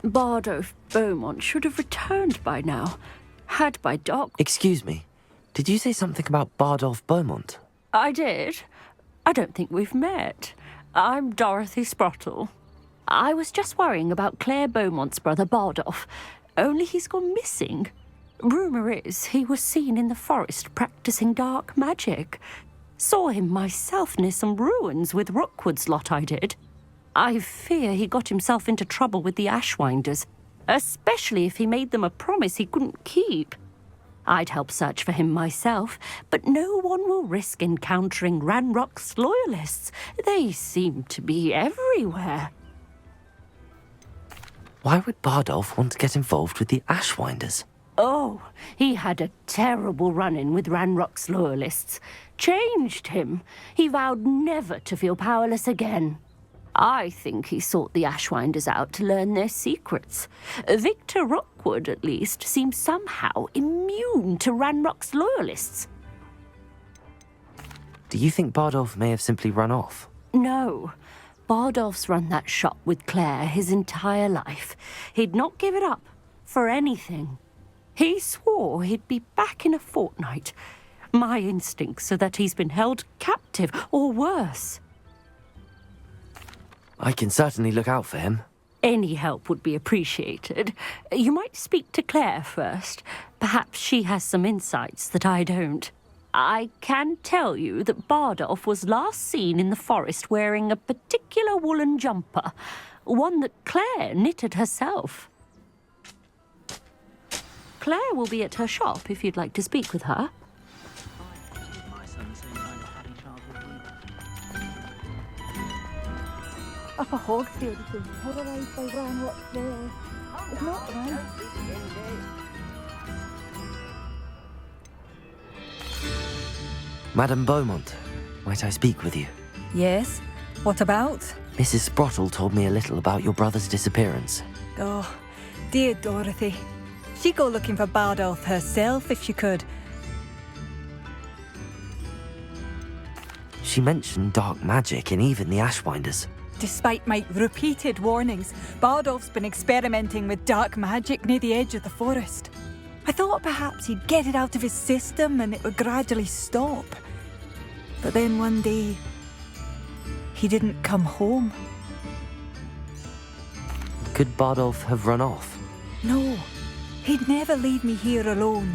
Bardolph Beaumont should have returned by now, had by Doc. Excuse me, did you say something about Bardolph Beaumont? I did. I don't think we've met. I'm Dorothy Sprottle. I was just worrying about Claire Beaumont's brother Bardolph, only he's gone missing. Rumour is he was seen in the forest practicing dark magic. Saw him myself near some ruins with Rookwood's lot I did. I fear he got himself into trouble with the Ashwinders, especially if he made them a promise he couldn't keep. I'd help search for him myself, but no one will risk encountering Ranrock's loyalists. They seem to be everywhere. Why would Bardolph want to get involved with the Ashwinders? Oh, he had a terrible run-in with Ranrock's loyalists. Changed him. He vowed never to feel powerless again. I think he sought the Ashwinders out to learn their secrets. Victor Rookwood, at least, seems somehow immune to Ranrock's loyalists. Do you think Bardolph may have simply run off? No. Bardolph's run that shop with Claire his entire life. He'd not give it up for anything. He swore he'd be back in a fortnight. My instincts are that he's been held captive, or worse. I can certainly look out for him. Any help would be appreciated. You might speak to Claire first. Perhaps she has some insights that I don't. I can tell you that Bardolph was last seen in the forest wearing a particular woolen jumper, one that Claire knitted herself. Claire will be at her shop if you'd like to speak with her. Upper Hogsfield has been terrorised by Ranrock's players. It's not right. Madame Beaumont, might I speak with you? Yes? What about? Mrs. Sprottle told me a little about your brother's disappearance. Oh, dear Dorothy. She'd go looking for Bardolph herself if she could. She mentioned dark magic and even the Ashwinders. Despite my repeated warnings, Bardolph's been experimenting with dark magic near the edge of the forest. I thought perhaps he'd get it out of his system and it would gradually stop. But then one day, he didn't come home. Could Bardolph have run off? No, he'd never leave me here alone.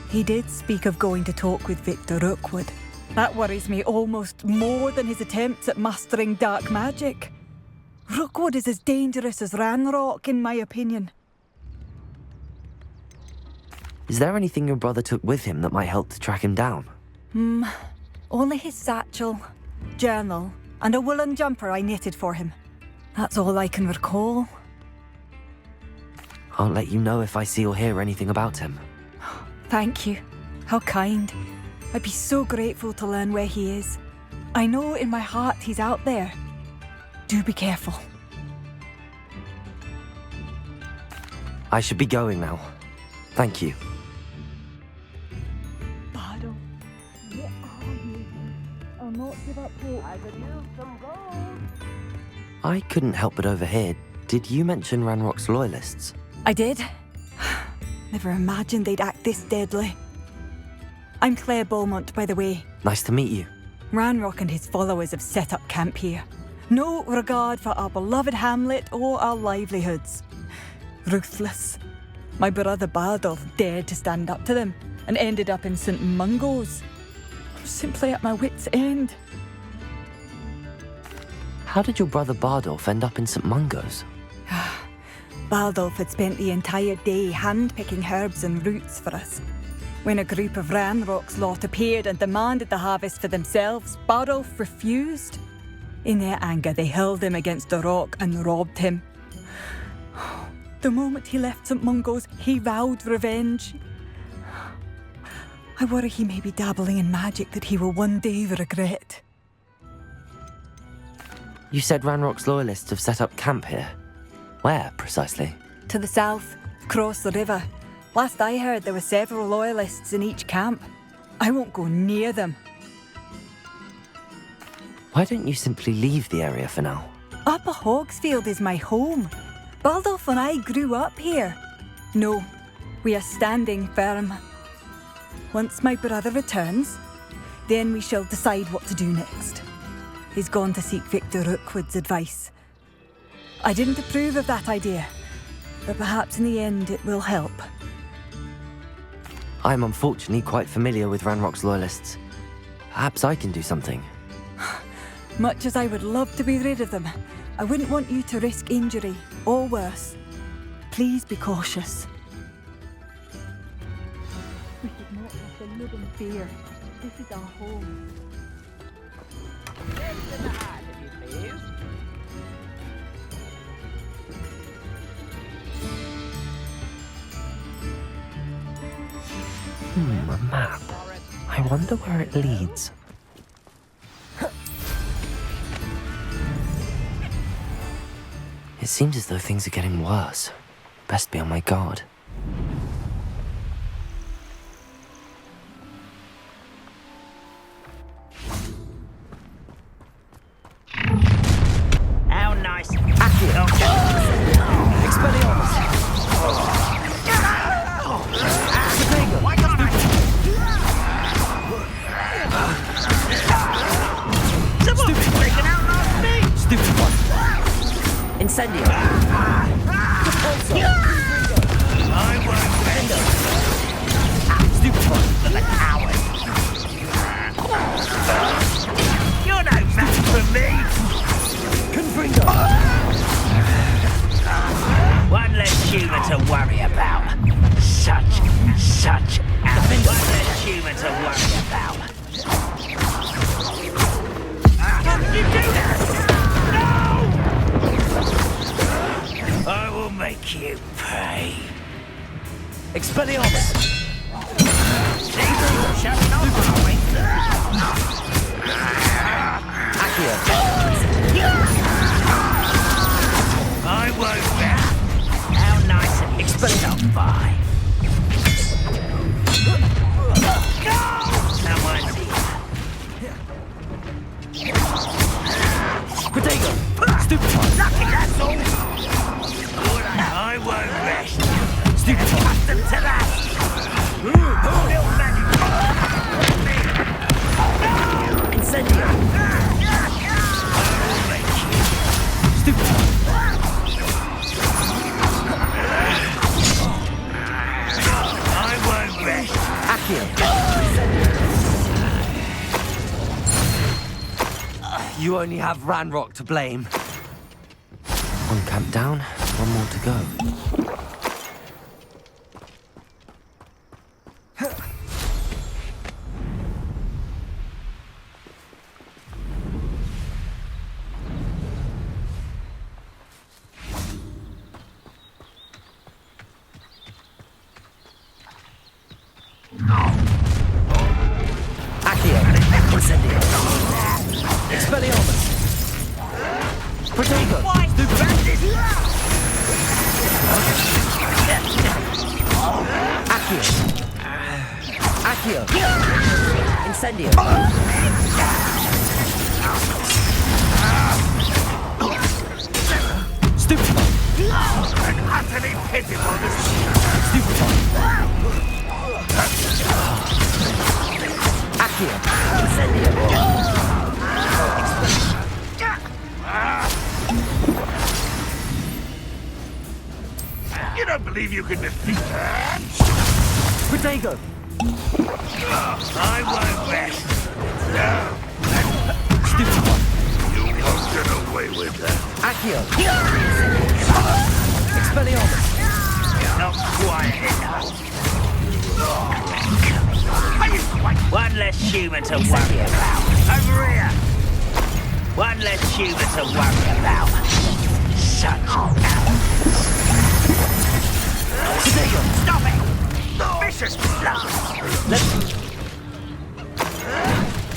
He did speak of going to talk with Victor Rookwood. That worries me almost more than his attempts at mastering dark magic. Rookwood is as dangerous as Ranrock, in my opinion. Is there anything your brother took with him that might help to track him down? Only his satchel, journal, and a woolen jumper I knitted for him. That's all I can recall. I'll let you know if I see or hear anything about him. Thank you. How kind. I'd be so grateful to learn where he is. I know in my heart he's out there. Do be careful. I should be going now. Thank you. Bardolph, where are you? I'll not give up hope. I could use some gold. I couldn't help but overhear. Did you mention Ranrock's loyalists? I did. Never imagined they'd act this deadly. I'm Claire Beaumont, by the way. Nice to meet you. Ranrock and his followers have set up camp here. No regard for our beloved hamlet or our livelihoods. Ruthless. My brother Bardolph dared to stand up to them and ended up in St. Mungo's. I'm simply at my wit's end. How did your brother Bardolph end up in St. Mungo's? Bardolph had spent the entire day hand-picking herbs and roots for us. When a group of Ranrock's lot appeared and demanded the harvest for themselves, Bardolph refused. In their anger, they hurled him against a rock and robbed him. The moment he left St. Mungo's, he vowed revenge. I worry he may be dabbling in magic that he will one day regret. You said Ranrock's loyalists have set up camp here. Where, precisely? To the south, across the river. Last I heard, there were several loyalists in each camp. I won't go near them. Why don't you simply leave the area for now? Upper Hogsfield is my home. Baldolf and I grew up here. No, we are standing firm. Once my brother returns, then we shall decide what to do next. He's gone to seek Victor Rookwood's advice. I didn't approve of that idea, but perhaps in the end it will help. I'm unfortunately quite familiar with Ranrock's loyalists. Perhaps I can do something. Much as I would love to be rid of them, I wouldn't want you to risk injury, or worse. Please be cautious. We should not have to live in fear. This is our home. A map. I wonder where it leads. It seems as though things are getting worse. Best be on my guard. How nice. Accio! Expelliarmus! Why can't I? Someone's freaking out last me! Stupid one! Incendio! I won't bend. Stupid one! For the coward. You're no match for me! Confringo! One less human to worry about. Such one less human to worry about. How did you do that? No! I will make you pay. Expelliarmus! See, we're shutting off, are we? Accio! I won't bet. How nice of you to stop by. Now I see. Protego! Stupid one! Lucky, that's all. I won't rest. Stupid one! Accustomed to that. Little magic. Incendio! Stupid one! I won't rest. Accio! You only have Ranrock to blame. One camp down, one more to go. Accio! Incendio! Expelliarmus! Protego! Stupid. Accio! Accio! Incendio! Stupid one! Utterly pitiful. Stupid one! Accio! Incendio! You don't believe you can defeat her? Protego! I won't rest. Stupid one! You won't get away with that. Accio! Expelliarmus! Not quiet enough. One less human to worry about. Over here. One less human to worry about. Such Protego! Stop it! Vicious blood!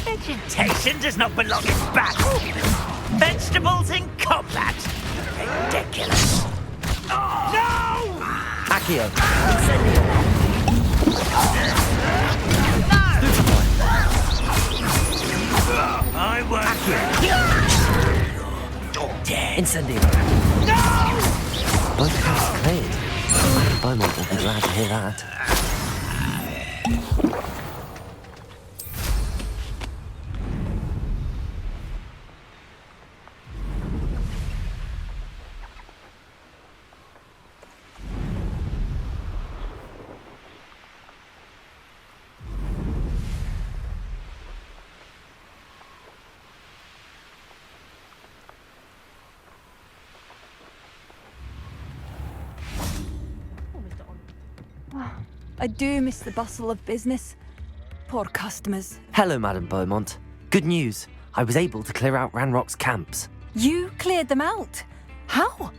Vegetation does not belong in battle. Vegetables in combat. Ridiculous. No! Accio! Incendio! Stupid one! I won't. Accio! Dead. Incendio! No! Beaumont will be glad to hear that. I do miss the bustle of business. Poor customers. Hello, Madame Beaumont. Good news. I was able to clear out Ranrock's camps. You cleared them out? How?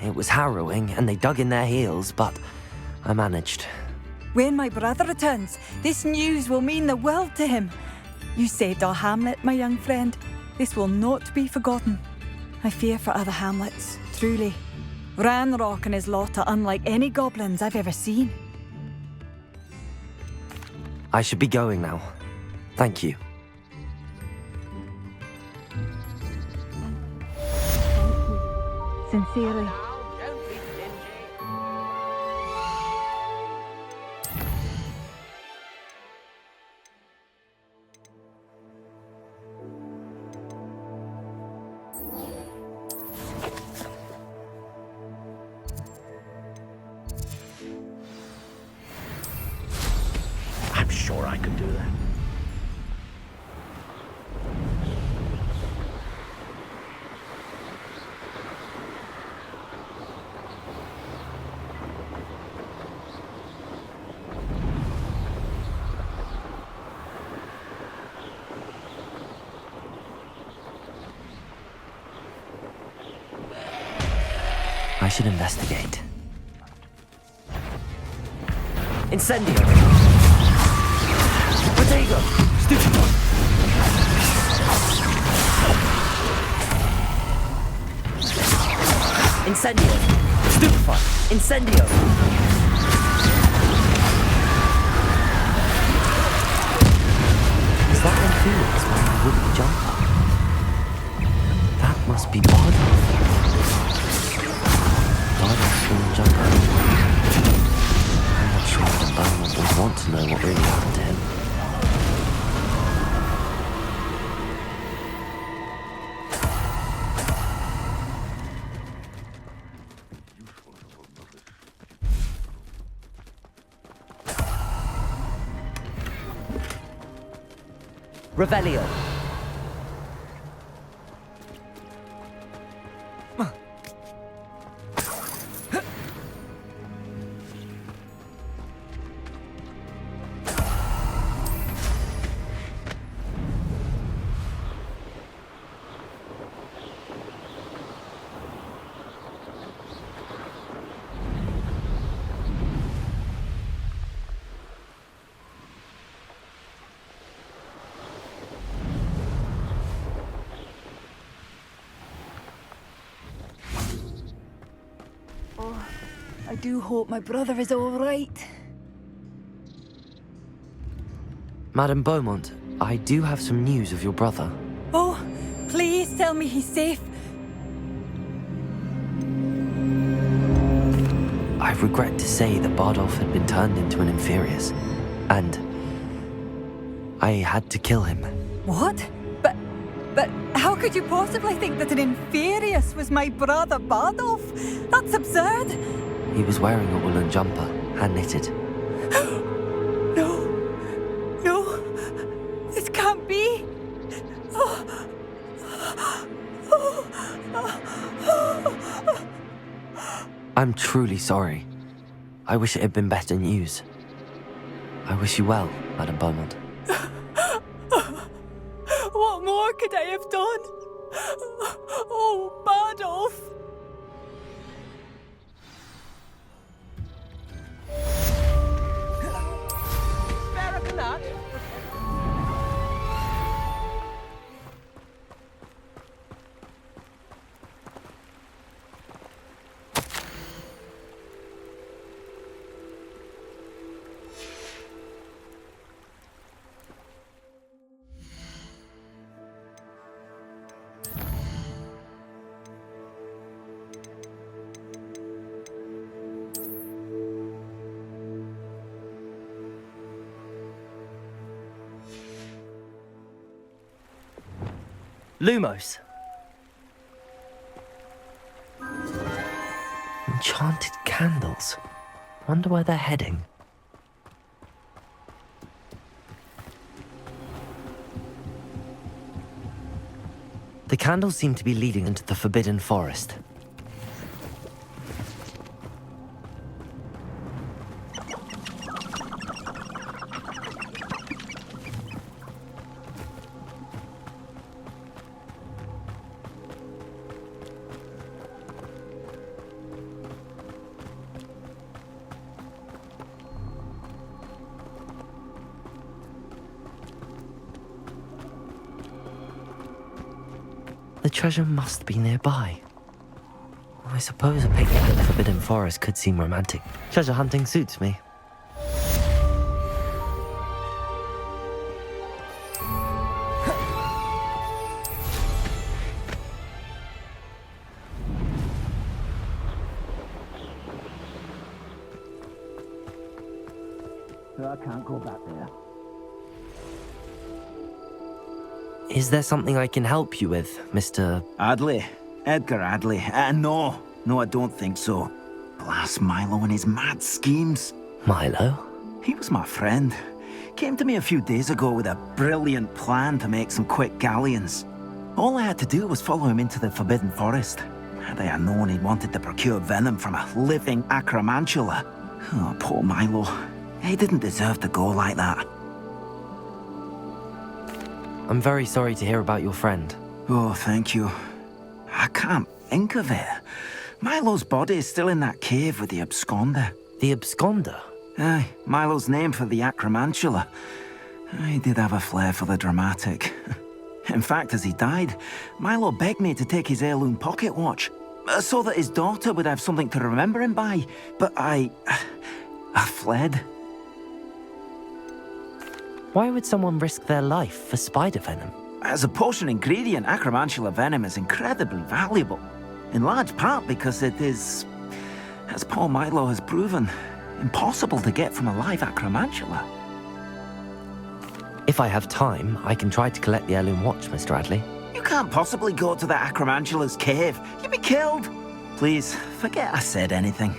It was harrowing, and they dug in their heels, but I managed. When my brother returns, this news will mean the world to him. You saved our hamlet, my young friend. This will not be forgotten. I fear for other hamlets, truly. Ranrock and his lot are unlike any goblins I've ever seen. I should be going now. Thank you. Sincerely. I'm sure I could do that. I should investigate. Incendio! Protego! Stupefy! Incendio! Stupefy! Incendio! Is that Inferius wearing a wooden jumper? That must be Bardolph. Bardolph's wooden jumper. I'm not sure that Beaumont would want to know what really happened to him. Revelio. I do hope my brother is all right. Madame Beaumont, I do have some news of your brother. Oh, please tell me he's safe. I regret to say that Bardolph had been turned into an Inferius, and I had to kill him. What? But how could you possibly think that an Inferius was my brother Bardolph? That's absurd. He was wearing a woolen jumper, hand-knitted. No, this can't be. I'm truly sorry. I wish it had been better news. I wish you well, Madame Beaumont. What more could I have done? Oh, Bardolph. Lumos. Enchanted candles. Wonder where they're heading. The candles seem to be leading into the Forbidden Forest. The treasure must be nearby. I suppose a picnic at the Forbidden Forest could seem romantic. Treasure hunting suits me. I can't go back there. Is there something I can help you with, Mr. Adley. Edgar Adley. No, I don't think so. Blast Milo and his mad schemes. Milo? He was my friend. Came to me a few days ago with a brilliant plan to make some quick galleons. All I had to do was follow him into the Forbidden Forest. Had I known he'd wanted to procure venom from a living acromantula. Oh, poor Milo. He didn't deserve to go like that. I'm very sorry to hear about your friend. Oh, thank you. I can't think of it. Milo's body is still in that cave with the absconder. The absconder? Aye, Milo's name for the acromantula. He did have a flair for the dramatic. In fact, as he died, Milo begged me to take his heirloom pocket watch, so that his daughter would have something to remember him by. But I fled. Why would someone risk their life for spider venom? As a potion ingredient, acromantula venom is incredibly valuable. In large part because it is, as Paul Milo has proven, impossible to get from a live acromantula. If I have time, I can try to collect the heirloom watch, Mr. Adley. You can't possibly go to the acromantula's cave. You'd be killed. Please, forget I said anything.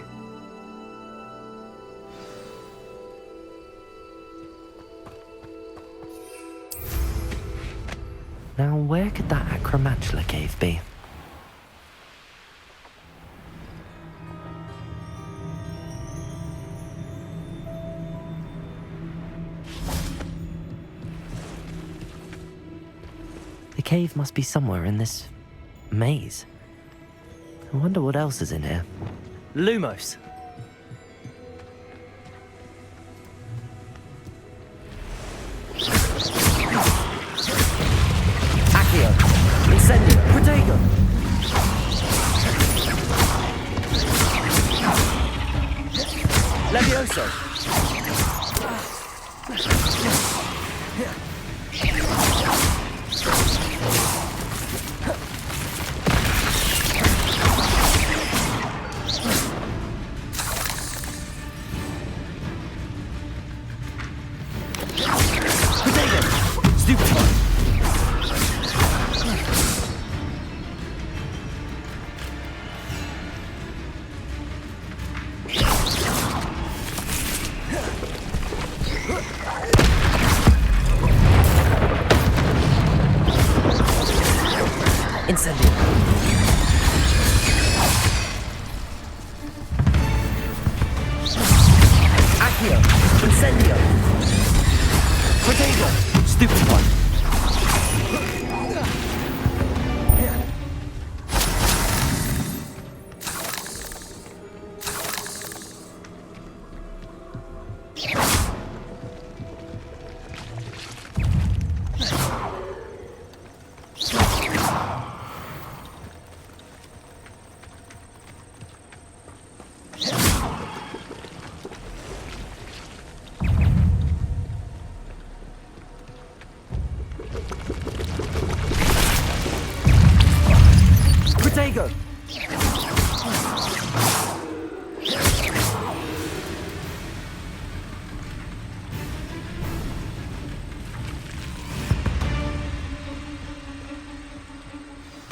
Now, where could that acromantula cave be? The cave must be somewhere in this maze. I wonder what else is in here. Lumos! Accio! Incendio! Protego! Levioso! Incendio! Accio! Incendio! Protego! Stupid one!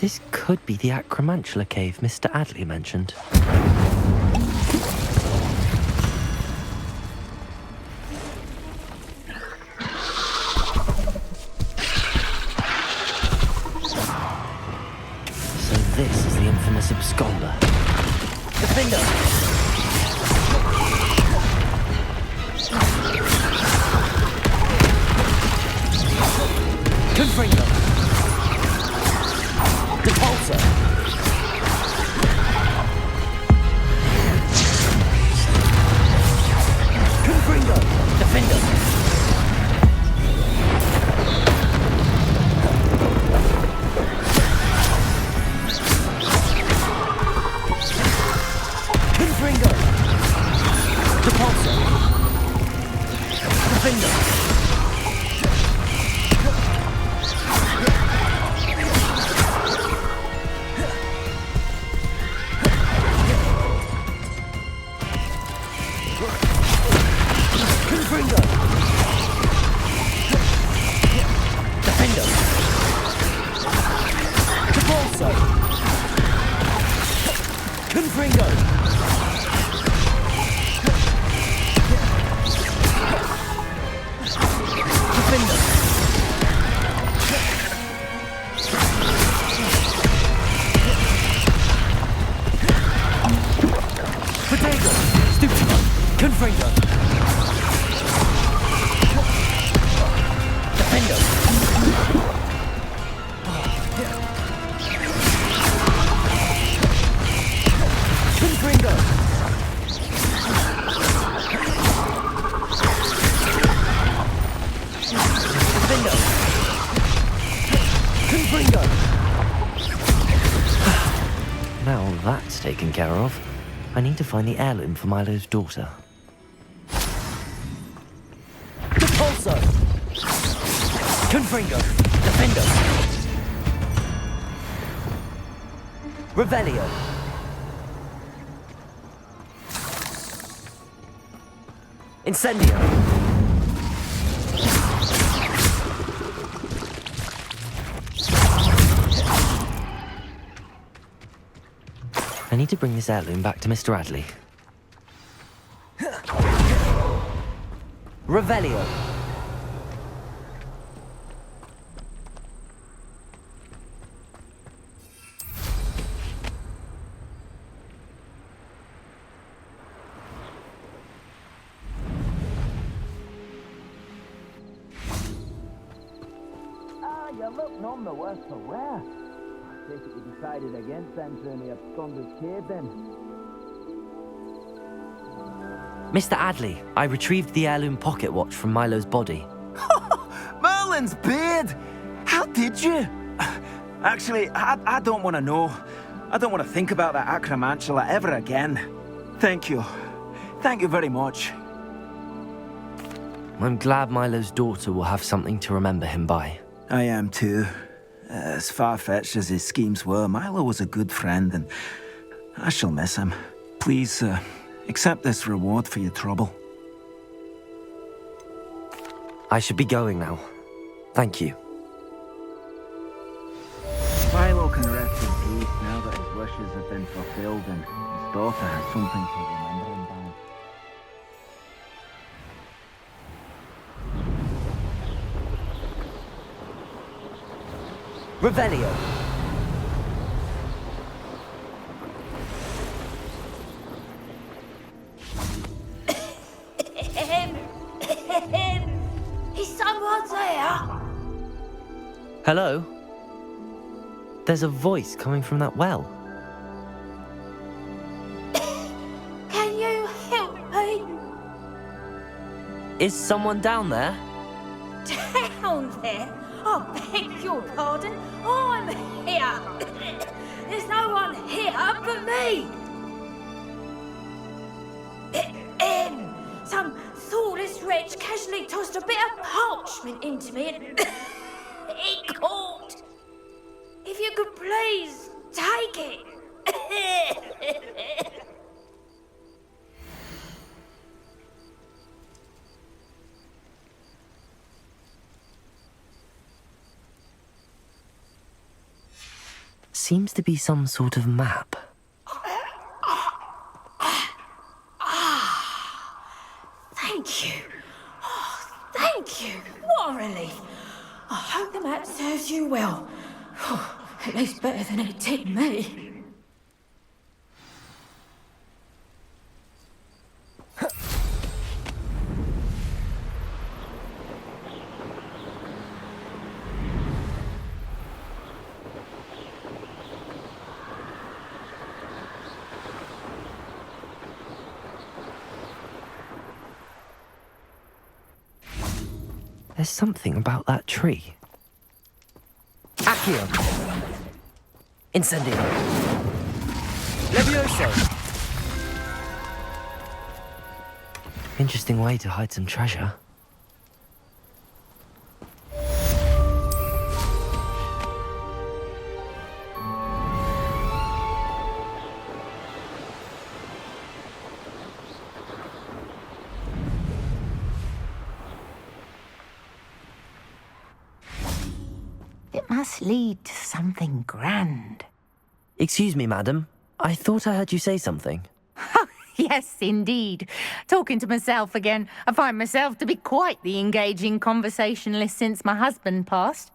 This could be the Acromantula cave Mr. Adley mentioned. So this is the infamous absconder. Defender! Confringo! Repulsor! Confringo! Defender! Confringo! Repulsor! Defender! Confringo! Defender! Repulsor! Confringo! Defender! Potato! Stupid! Confringo! Defender! Confringo! Defender! Confringo! Now that's taken care of. I need to find the heirloom for Milo's daughter. Repulsor! Confringo! Defender! Revelio! Incendio! I need to bring this heirloom back to Mr. Adley. Revelio! You look none the worse for wear. I take it you decided against entering the absconder's cave then. Mr. Adley, I retrieved the heirloom pocket watch from Milo's body. Merlin's beard! How did you? Actually, I don't want to know. I don't want to think about that Acromantula ever again. Thank you. Thank you very much. I'm glad Milo's daughter will have something to remember him by. I am too. As far-fetched as his schemes were, Milo was a good friend, and I shall miss him. Please, accept this reward for your trouble. I should be going now. Thank you. Milo can rest in peace now that his wishes have been fulfilled and his daughter has something to remember him by. Revelio! Is someone there? Hello? There's a voice coming from that well. Can you help me? Is someone down there? Down there? I beg your pardon. I'm here. There's no one here but me. Some thoughtless wretch casually tossed a bit of parchment into me and it caught. If you could please take it. seems to be some sort of map. Thank you. Oh, thank you. What a relief. I hope the map serves you well. Oh, at least better than it did me. There's something about that tree. Accio! Incendio! Levioso! Interesting way to hide some treasure. It must lead to something grand. Excuse me, madam. I thought I heard you say something. Yes, indeed. Talking to myself again. I find myself to be quite the engaging conversationalist since my husband passed.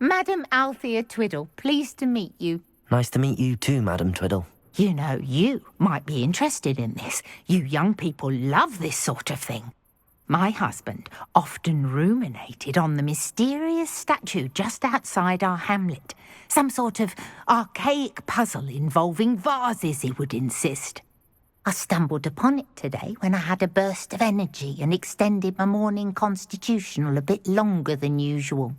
Madam Althea Twiddle, pleased to meet you. Nice to meet you too, Madam Twiddle. You know, you might be interested in this. You young people love this sort of thing. My husband often ruminated on the mysterious statue just outside our hamlet. Some sort of archaic puzzle involving vases, he would insist. I stumbled upon it today when I had a burst of energy and extended my morning constitutional a bit longer than usual.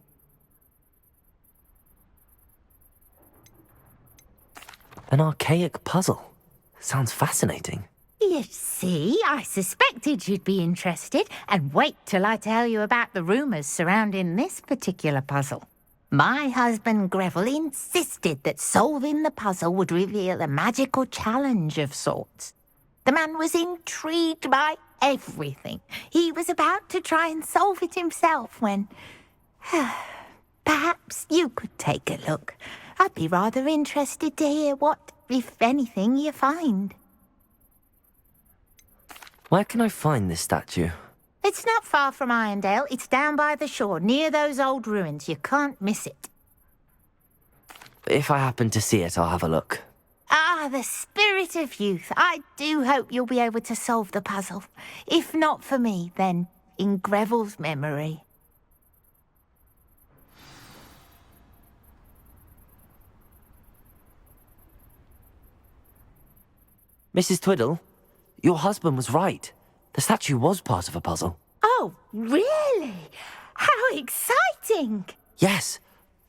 An archaic puzzle. Sounds fascinating. You see, I suspected you'd be interested, and wait till I tell you about the rumours surrounding this particular puzzle. My husband Greville insisted that solving the puzzle would reveal a magical challenge of sorts. The man was intrigued by everything. He was about to try and solve it himself when... Perhaps you could take a look. I'd be rather interested to hear what, if anything, you find. Where can I find this statue? It's not far from Irondale. It's down by the shore, near those old ruins. You can't miss it. If I happen to see it, I'll have a look. Ah, the spirit of youth. I do hope you'll be able to solve the puzzle. If not for me, then in Greville's memory. Mrs. Twiddle, your husband was right. The statue was part of a puzzle. Oh, really? How exciting! Yes,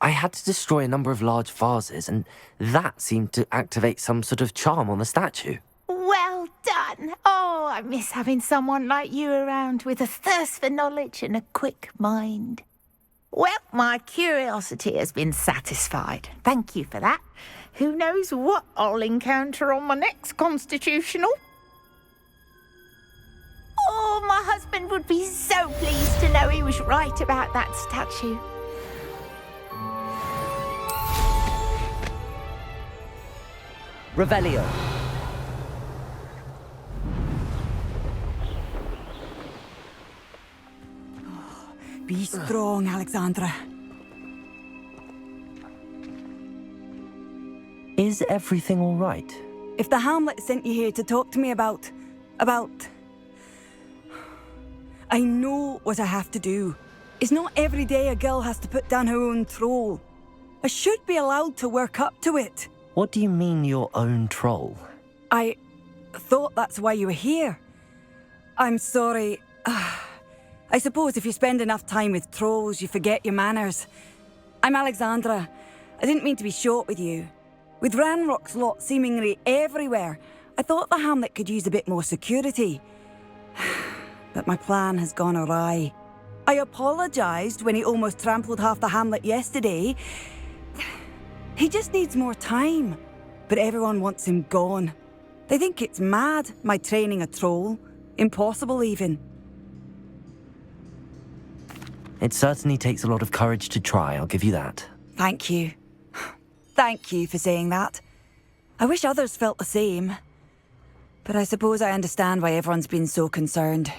I had to destroy a number of large vases, and that seemed to activate some sort of charm on the statue. Well done. Oh, I miss having someone like you around with a thirst for knowledge and a quick mind. Well, my curiosity has been satisfied. Thank you for that. Who knows what I'll encounter on my next constitutional? Oh, my husband would be so pleased to know he was right about that statue. Revelio. Be strong, Alexandra. Is everything all right? If the Hamlet sent you here to talk to me about... I know what I have to do. It's not every day a girl has to put down her own troll. I should be allowed to work up to it. What do you mean, your own troll? I thought that's why you were here. I'm sorry. I suppose if you spend enough time with trolls, you forget your manners. I'm Alexandra. I didn't mean to be short with you. With Ranrock's lot seemingly everywhere, I thought the hamlet could use a bit more security. But my plan has gone awry. I apologised when he almost trampled half the hamlet yesterday. He just needs more time. But everyone wants him gone. They think it's mad, my training a troll. Impossible, even. It certainly takes a lot of courage to try, I'll give you that. Thank you. Thank you for saying that. I wish others felt the same. But I suppose I understand why everyone's been so concerned.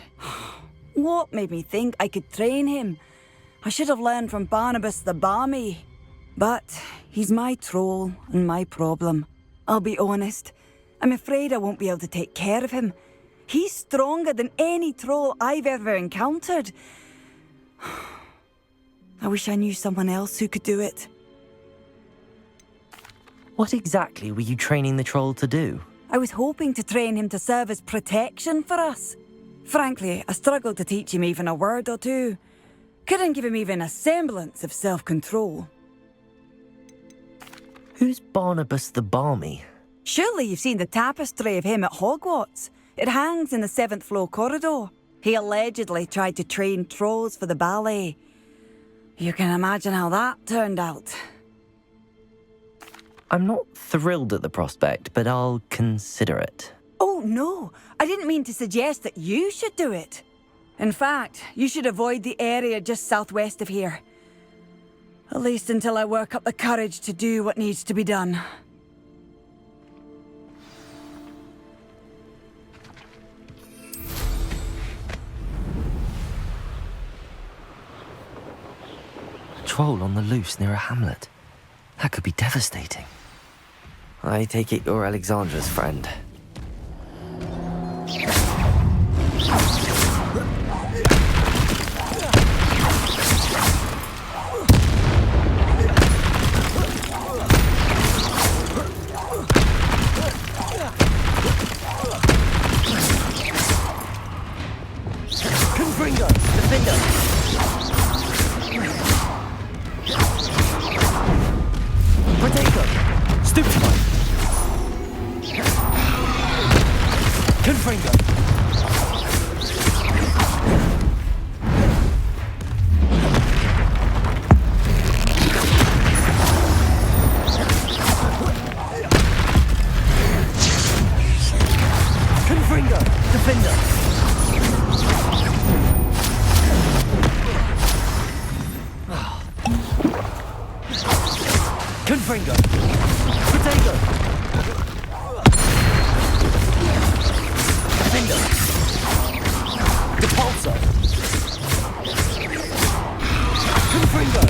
What made me think I could train him? I should have learned from Barnabas the Balmy. But he's my troll and my problem. I'll be honest. I'm afraid I won't be able to take care of him. He's stronger than any troll I've ever encountered. I wish I knew someone else who could do it. What exactly were you training the troll to do? I was hoping to train him to serve as protection for us. Frankly, I struggled to teach him even a word or two. Couldn't give him even a semblance of self-control. Who's Barnabas the Balmy? Surely you've seen the tapestry of him at Hogwarts. It hangs in the 7th floor corridor. He allegedly tried to train trolls for the ballet. You can imagine how that turned out. I'm not thrilled at the prospect, but I'll consider it. Oh, no. I didn't mean to suggest that you should do it. In fact, you should avoid the area just southwest of here. At least until I work up the courage to do what needs to be done. A troll on the loose near a hamlet. That could be devastating. I take it you're Alexandra's friend. Confringo! Defender! Protego! Stupefy! Confringo! Confringo! Defender! Confringo! Protego! Defender! Depulso! Confringo!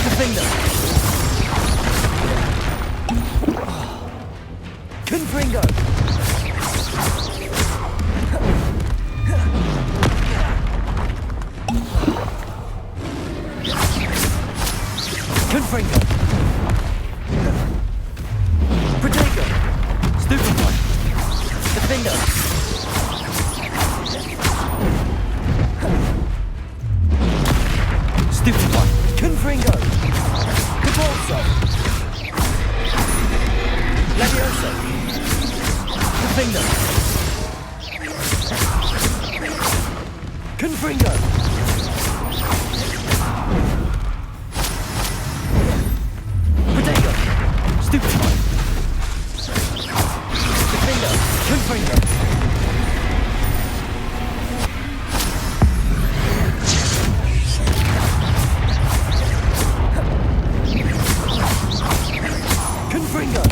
Defender! Confringo! Confringo! Protego! Stupefy! Defender! Stupefy! Confringo! Depulso! Levioso! Defender! Confringo! Protego! Stupefy! Defender! Confringo! Confringo!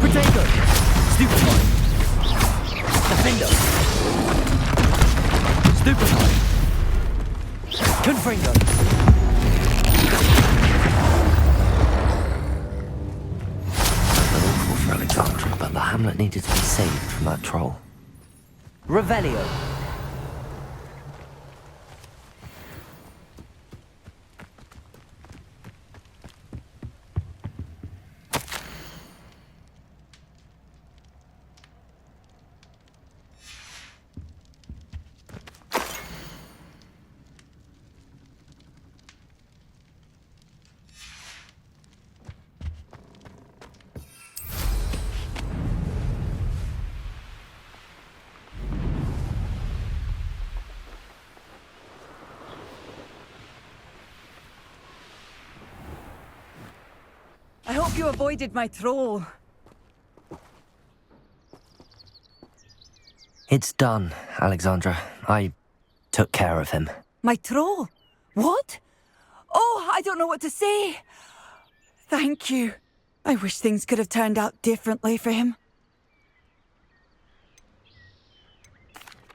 Protego! Stupefy! Defender! Stupefy! Confringo! Awful for Alexandra, but the hamlet needed to be saved from that troll. Revelio! I hope you avoided my troll. It's done, Alexandra. I took care of him. My troll? What? Oh, I don't know what to say. Thank you. I wish things could have turned out differently for him.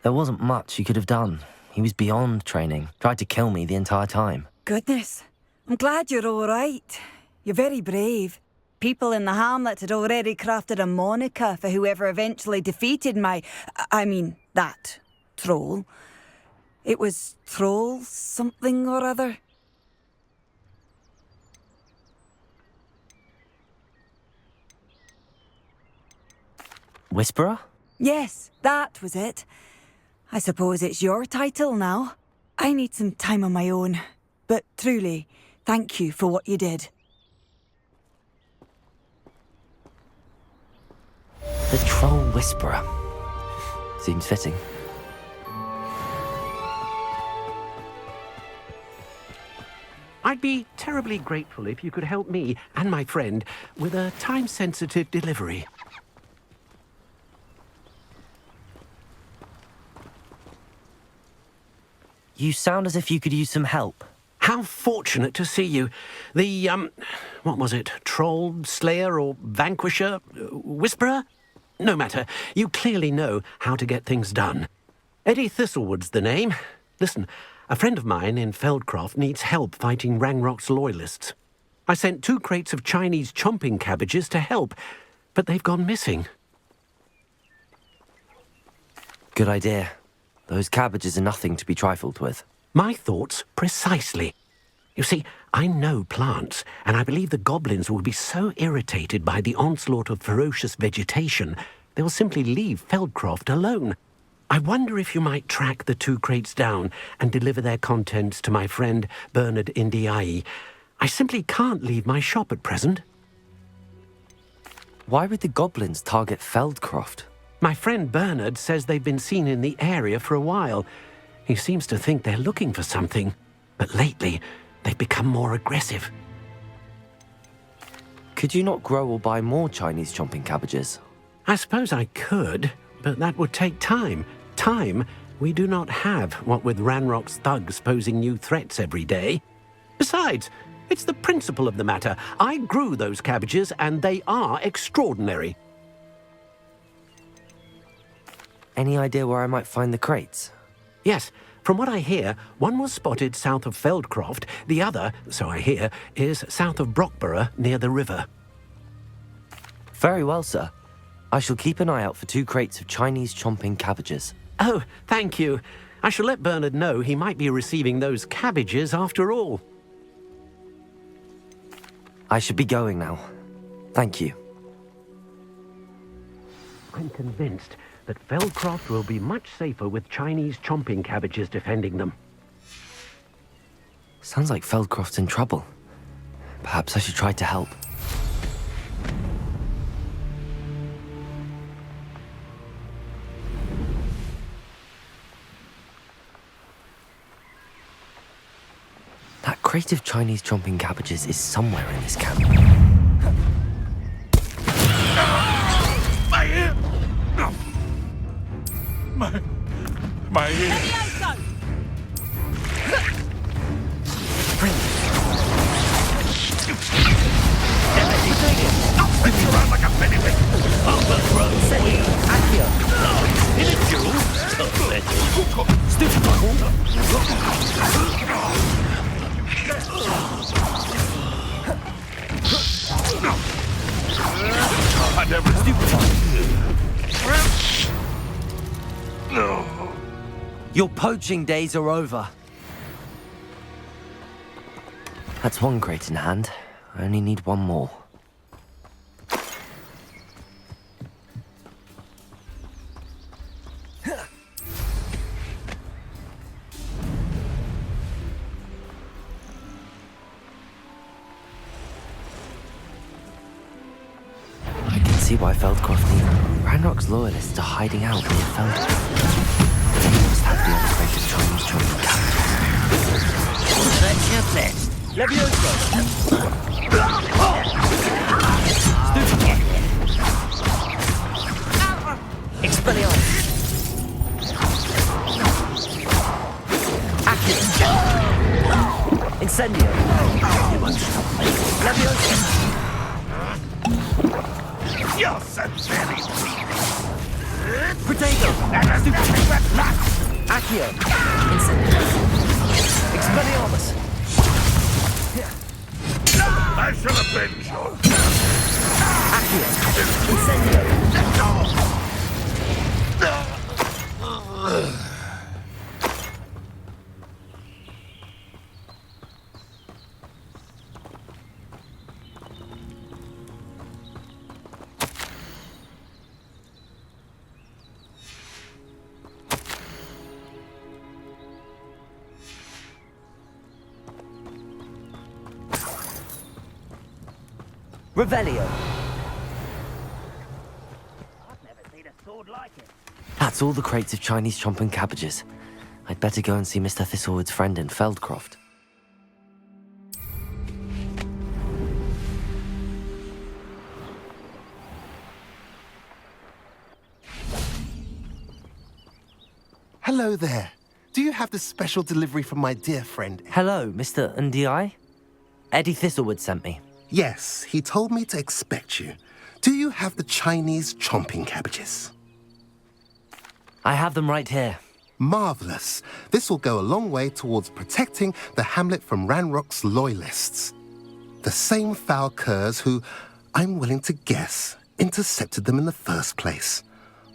There wasn't much you could have done. He was beyond training. Tried to kill me the entire time. Goodness. I'm glad you're all right. You're very brave. People in the hamlet had already crafted a moniker for whoever eventually defeated that troll. It was Troll something or other. Whisperer? Yes, that was it. I suppose it's your title now. I need some time on my own. But truly, thank you for what you did. The Troll Whisperer. Seems fitting. I'd be terribly grateful if you could help me and my friend with a time-sensitive delivery. You sound as if you could use some help. How fortunate to see you. The, what was it? Troll, Slayer, or Vanquisher? Whisperer? No matter. You clearly know how to get things done. Eddie Thistlewood's the name. Listen, a friend of mine in Feldcroft needs help fighting Ranrock's loyalists. I sent 2 crates of Chinese chomping cabbages to help, but they've gone missing. Good idea. Those cabbages are nothing to be trifled with. My thoughts precisely. You see, I know plants, and I believe the goblins will be so irritated by the onslaught of ferocious vegetation, they will simply leave Feldcroft alone. I wonder if you might track the 2 crates down and deliver their contents to my friend Bernard Indiai. I simply can't leave my shop at present. Why would the goblins target Feldcroft? My friend Bernard says they've been seen in the area for a while. He seems to think they're looking for something, but lately they've become more aggressive. Could you not grow or buy more Chinese chomping cabbages? I suppose I could, but that would take time. Time we do not have, what with Ranrock's thugs posing new threats every day. Besides, it's the principle of the matter. I grew those cabbages, and they are extraordinary. Any idea where I might find the crates? Yes, from what I hear, one was spotted south of Feldcroft, the other, so I hear, is south of Brockborough near the river. Very well, sir. I shall keep an eye out for 2 crates of Chinese chomping cabbages. Oh, thank you. I shall let Bernard know he might be receiving those cabbages after all. I should be going now. Thank you. I'm convinced that Feldcroft will be much safer with Chinese chomping cabbages defending them. Sounds like Feldcroft's in trouble. Perhaps I should try to help. That crate of Chinese chomping cabbages is somewhere in this camp. My ear! My ear! Spin you around like a pennyweight! Overthrow me! Accio! In a duel? Stupid I never No. Your poaching days are over. That's 1 crate in hand. I only need 1 more. I can see why Feldcroft needed. Ranrock's loyalists are hiding out near Feldcroft. They must have the other crate of Chinese chomping cabbages. That's your best. Levioso. Expelliarmus. Incendio! You won't stop me. Leviosa! You're so very weak. Protego! There is nothing but luck. Accio! Incendio! Expelliarmus! I shall avenge you. Accio! Incendio! Revelio! I've never seen a sword like it. That's all the crates of Chinese chomping cabbages. I'd better go and see Mr. Thistlewood's friend in Feldcroft. Hello there. Do you have the special delivery from my dear friend? Hello, Mr. Ndi? Eddie Thistlewood sent me. Yes, he told me to expect you. Do you have the Chinese chomping cabbages? I have them right here. Marvelous. This will go a long way towards protecting the hamlet from Ranrock's loyalists. The same foul curs who, I'm willing to guess, intercepted them in the first place,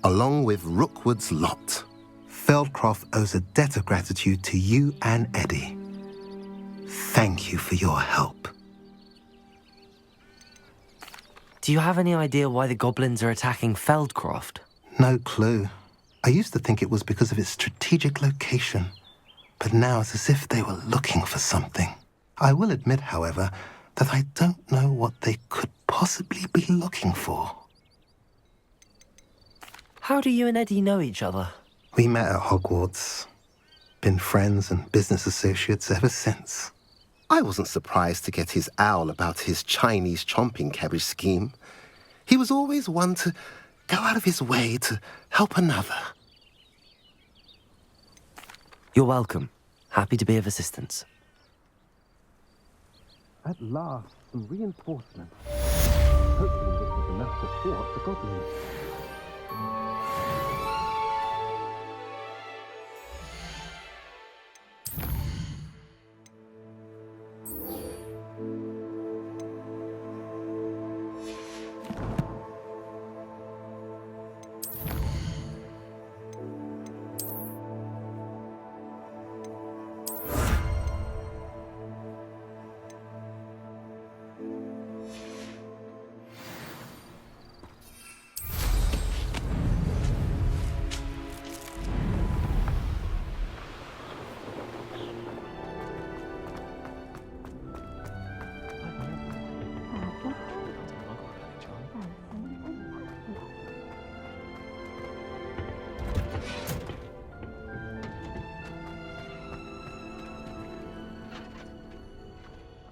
along with Rookwood's lot. Feldcroft owes a debt of gratitude to you and Eddie. Thank you for your help. Do you have any idea why the goblins are attacking Feldcroft? No clue. I used to think it was because of its strategic location, but now it's as if they were looking for something. I will admit, however, that I don't know what they could possibly be looking for. How do you and Eddie know each other? We met at Hogwarts. Been friends and business associates ever since. I wasn't surprised to get his owl about his Chinese chomping cabbage scheme. He was always one to go out of his way to help another. You're welcome. Happy to be of assistance. At last, some reinforcements. Hopefully this is enough to thwart the goblins.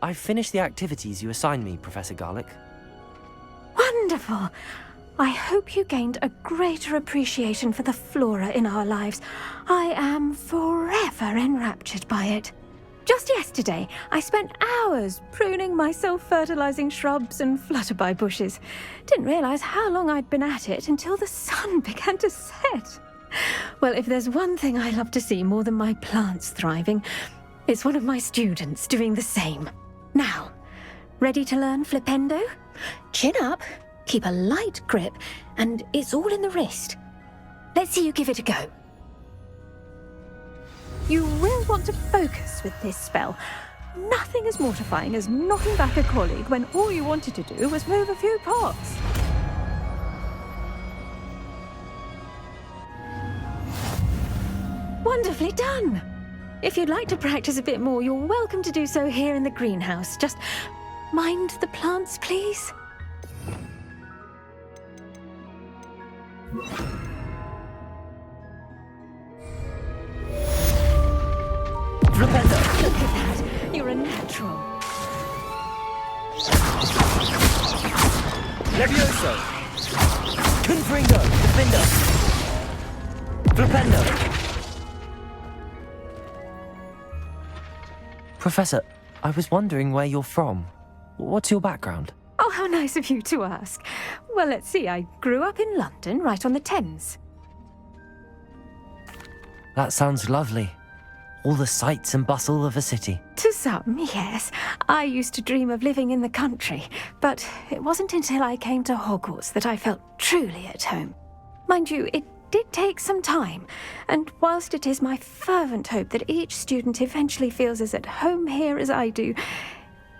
I've finished the activities you assigned me, Professor Garlick. Wonderful. I hope you gained a greater appreciation for the flora in our lives. I am forever enraptured by it. Just yesterday, I spent hours pruning my self-fertilizing shrubs and flutterby bushes. Didn't realize how long I'd been at it until the sun began to set. Well, if there's one thing I love to see more than my plants thriving, it's one of my students doing the same. Now, ready to learn Flipendo? Chin up, keep a light grip, and it's all in the wrist. Let's see you give it a go. You will want to focus with this spell. Nothing as mortifying as knocking back a colleague when all you wanted to do was move a few pots. Wonderfully done! If you'd like to practice a bit more, you're welcome to do so here in the greenhouse. Just mind the plants, please. Flipendo! Look at that! You're a natural. Levioso! Confringo! Defendo! Flipendo! Professor, I was wondering where you're from. What's your background? Oh, how nice of you to ask. Well, let's see. I grew up in London, right on the Thames. That sounds lovely. All the sights and bustle of a city. To some, yes. I used to dream of living in the country, but it wasn't until I came to Hogwarts that I felt truly at home. Mind you, it did take some time, and whilst it is my fervent hope that each student eventually feels as at home here as I do,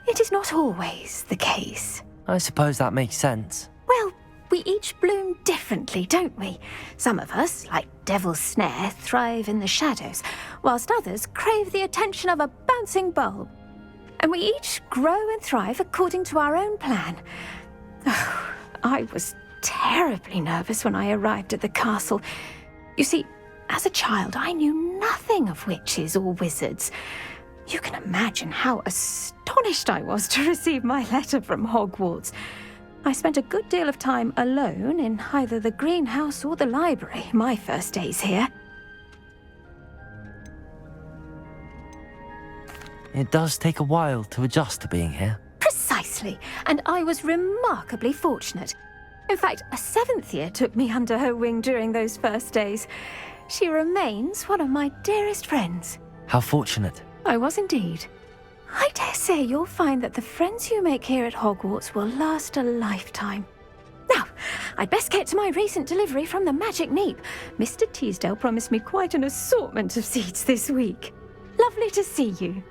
it is not always the case. I suppose that makes sense. Well, we each bloom differently, don't we? Some of us, like Devil's Snare, thrive in the shadows, whilst others crave the attention of a bouncing bulb. And we each grow and thrive according to our own plan. Oh, I was terribly nervous when I arrived at the castle. You see, as a child, I knew nothing of witches or wizards. You can imagine how astonished I was to receive my letter from Hogwarts. I spent a good deal of time alone in either the greenhouse or the library my first days here. It does take a while to adjust to being here. Precisely, and I was remarkably fortunate. In fact, a 7th year took me under her wing during those first days. She remains one of my dearest friends. How fortunate. I was indeed. I dare say you'll find that the friends you make here at Hogwarts will last a lifetime. Now, I'd best get to my recent delivery from the Magic Neep. Mr. Teasdale promised me quite an assortment of seeds this week. Lovely to see you.